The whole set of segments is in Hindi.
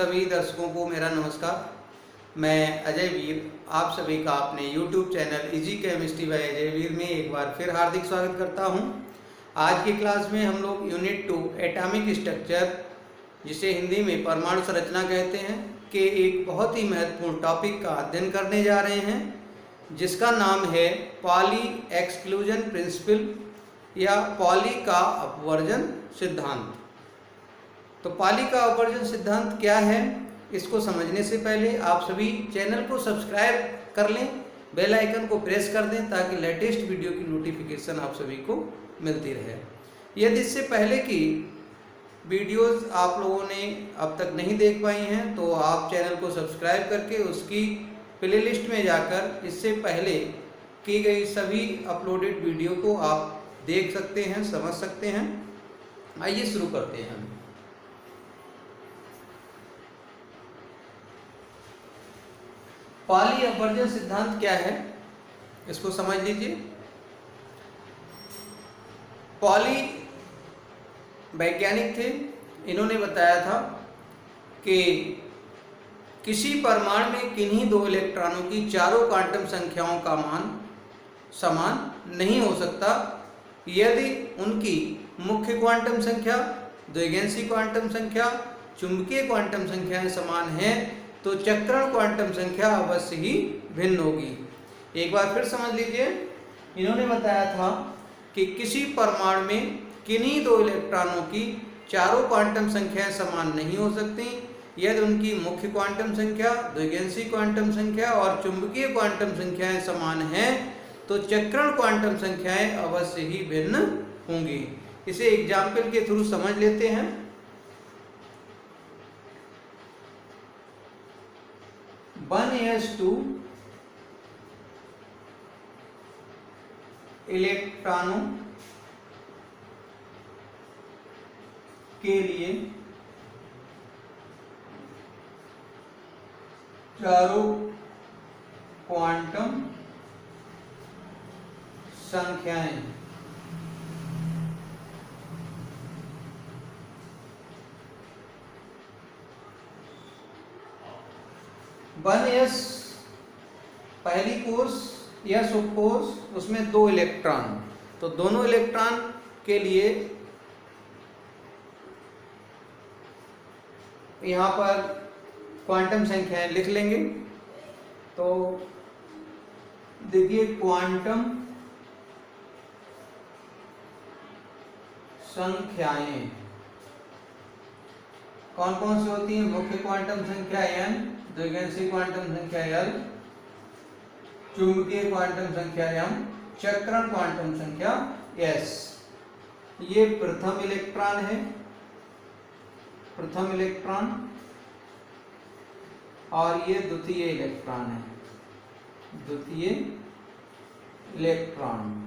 सभी दर्शकों को मेरा नमस्कार। मैं अजय वीर आप सभी का अपने YouTube channel easy chemistry by Ajay Veer में एक बार फिर हार्दिक स्वागत करता हूं। आज की क्लास में हम लोग यूनिट 2 एटॉमिक स्ट्रक्चर, जिसे हिंदी में परमाणु संरचना कहते हैं, के एक बहुत ही महत्वपूर्ण टॉपिक का अध्ययन करने जा रहे हैं, जिसका नाम है पॉली एक्सक्लूजन प्रिंसिपल या पॉली का अपवर्जन सिद्धांत। तो पॉली का अपवर्जन सिद्धांत क्या है, इसको समझने से पहले आप सभी चैनल को सब्सक्राइब कर लें, बेल आइकन को प्रेस कर दें ताकि लेटेस्ट वीडियो की नोटिफिकेशन आप सभी को मिलती रहे। यदि इससे पहले की वीडियोस आप लोगों ने अब तक नहीं देख पाई हैं तो आप चैनल को सब्सक्राइब करके उसकी प्लेलिस्ट में जाकर इससे पहले की गई सभी अपलोडेड वीडियो को आप देख सकते हैं, समझ सकते हैं। आइए शुरू करते हैं। पॉली अपवर्जन सिद्धांत क्या है, इसको समझ लीजिए। पॉली वैज्ञानिक थे, इन्होंने बताया था कि किसी परमाणु में किन्हीं दो इलेक्ट्रॉनों की चारों क्वांटम संख्याओं का मान समान नहीं हो सकता यदि उनकी मुख्य क्वांटम संख्या, द्विगेंसी क्वांटम संख्या, चुंबकीय क्वांटम संख्याएं समान हैं तो चक्रण क्वांटम संख्या अवश्य ही भिन्न होगी। एक बार फिर समझ लीजिए, इन्होंने बताया था कि किसी परमाणु में किन्हीं दो इलेक्ट्रॉनों की चारों क्वांटम संख्याएं समान नहीं हो सकती यदि उनकी मुख्य क्वांटम संख्या, द्विगेंसी क्वांटम संख्या और चुंबकीय क्वांटम संख्याएं समान हैं तो चक्रण क्वांटम संख्याएं अवश्य ही भिन्न होंगी। इसे एग्जाम्पल के थ्रू समझ लेते हैं। 1s2 इलेक्ट्रॉनों के लिए चारों क्वांटम संख्याएं वन एस पहली कोर्स या सब कोर्स, उसमें दो इलेक्ट्रॉन, तो दोनों इलेक्ट्रॉन के लिए यहाँ पर क्वांटम संख्याएं लिख लेंगे। तो देखिए क्वांटम संख्याएं कौन कौन सी होती हैं? मुख्य क्वांटम संख्या n, द्विगेंसी क्वांटम संख्या l, चुंबकीय क्वांटम संख्या m, चक्रण क्वांटम संख्या s। ये प्रथम इलेक्ट्रॉन है, प्रथम इलेक्ट्रॉन, और ये द्वितीय इलेक्ट्रॉन है, द्वितीय इलेक्ट्रॉन।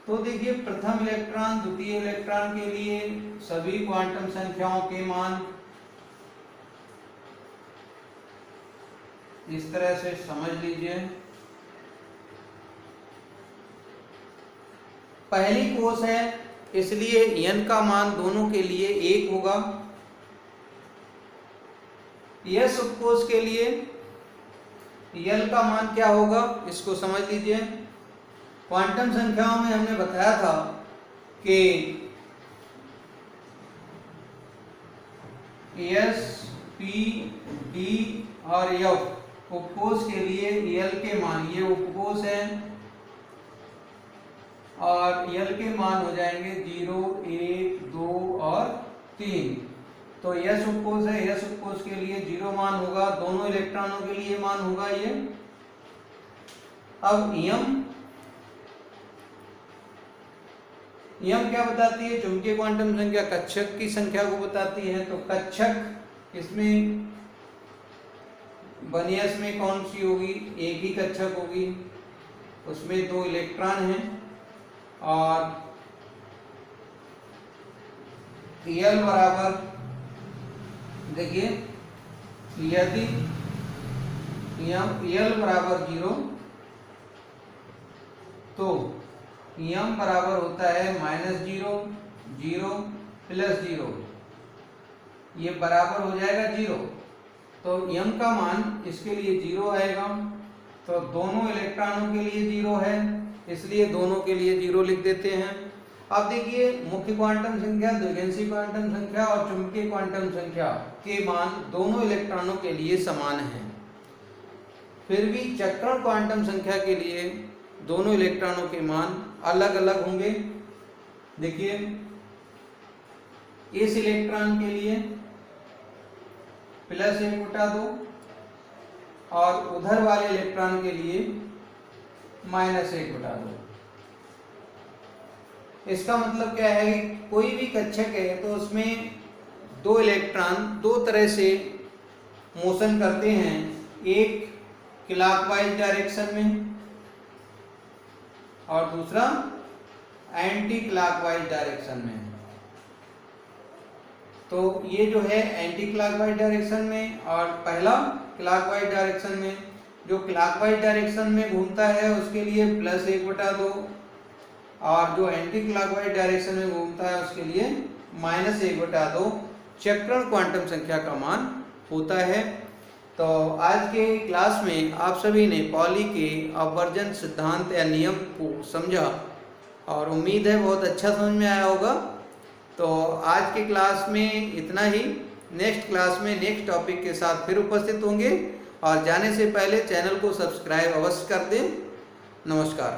तो देखिए प्रथम इलेक्ट्रॉन, द्वितीय इलेक्ट्रॉन के लिए सभी क्वांटम संख्याओं के मान इस तरह से समझ लीजिए। पहली कोस है इसलिए n का मान दोनों के लिए 1 होगा। यह उपकोष के लिए l का मान क्या होगा, इसको समझ लीजिए। क्वांटम संख्याओं में हमने बताया था कि s, p, d और f उपकोष के लिए l के मान, ये उपकोष है और l के मान हो जाएंगे 0, 1, 2 और 3। तो s उपकोष है, s उपकोष के लिए 0 मान होगा, दोनों इलेक्ट्रॉनों के लिए मान होगा ये। अब यम क्या बताती है? चुंबकीय क्वांटम संख्या कक्षक की संख्या को बताती है। तो कक्षक इसमें 1s में कौन सी होगी? एक ही कक्षक होगी, उसमें दो इलेक्ट्रॉन हैं और l बराबर, देखिए यदि l बराबर 0 तो m बराबर होता है -0, 0, प्लस 0, ये बराबर हो जाएगा 0। तो m का मान इसके लिए 0 आएगा। तो दोनों इलेक्ट्रॉनों के लिए 0 है, इसलिए दोनों के लिए 0 लिख देते हैं। अब देखिए, मुख्य क्वांटम संख्या, द्विघांसी क्वांटम संख्या और चुंबकीय क्वांटम संख्या के मान दोनों इलेक्ट्रॉनों के लिए समान हैं। फिर भी चक्रण क्वांटम संख्या के लिए दोनों इलेक्ट्रॉनों के मान अलग अलग होंगे। देखिए, इस इलेक्ट्रॉन के लिए +1/2 और उधर वाले इलेक्ट्रॉन के लिए -1/2। इसका मतलब क्या है कि कोई भी कक्षक है तो उसमें दो इलेक्ट्रॉन दो तरह से मोशन करते हैं, एक क्लॉकवाइज डायरेक्शन में और दूसरा एंटी क्लॉकवाइज डायरेक्शन में। तो ये जो है एंटी क्लॉकवाइज डायरेक्शन में और पहला क्लॉकवाइज डायरेक्शन में। जो क्लॉकवाइज डायरेक्शन में घूमता है उसके लिए +1/2 और जो एंटी क्लॉकवाइज डायरेक्शन में घूमता है उसके लिए -1/2 चक्रण क्वांटम संख्या का मान होता है। तो आज के क्लास में आप सभी ने पॉली के अपवर्जन सिद्धांत या नियम को समझा और उम्मीद है बहुत अच्छा समझ में आया होगा। तो आज के क्लास में इतना ही। नेक्स्ट क्लास में नेक्स्ट टॉपिक के साथ फिर उपस्थित होंगे और जाने से पहले चैनल को सब्सक्राइब अवश्य कर दें। नमस्कार।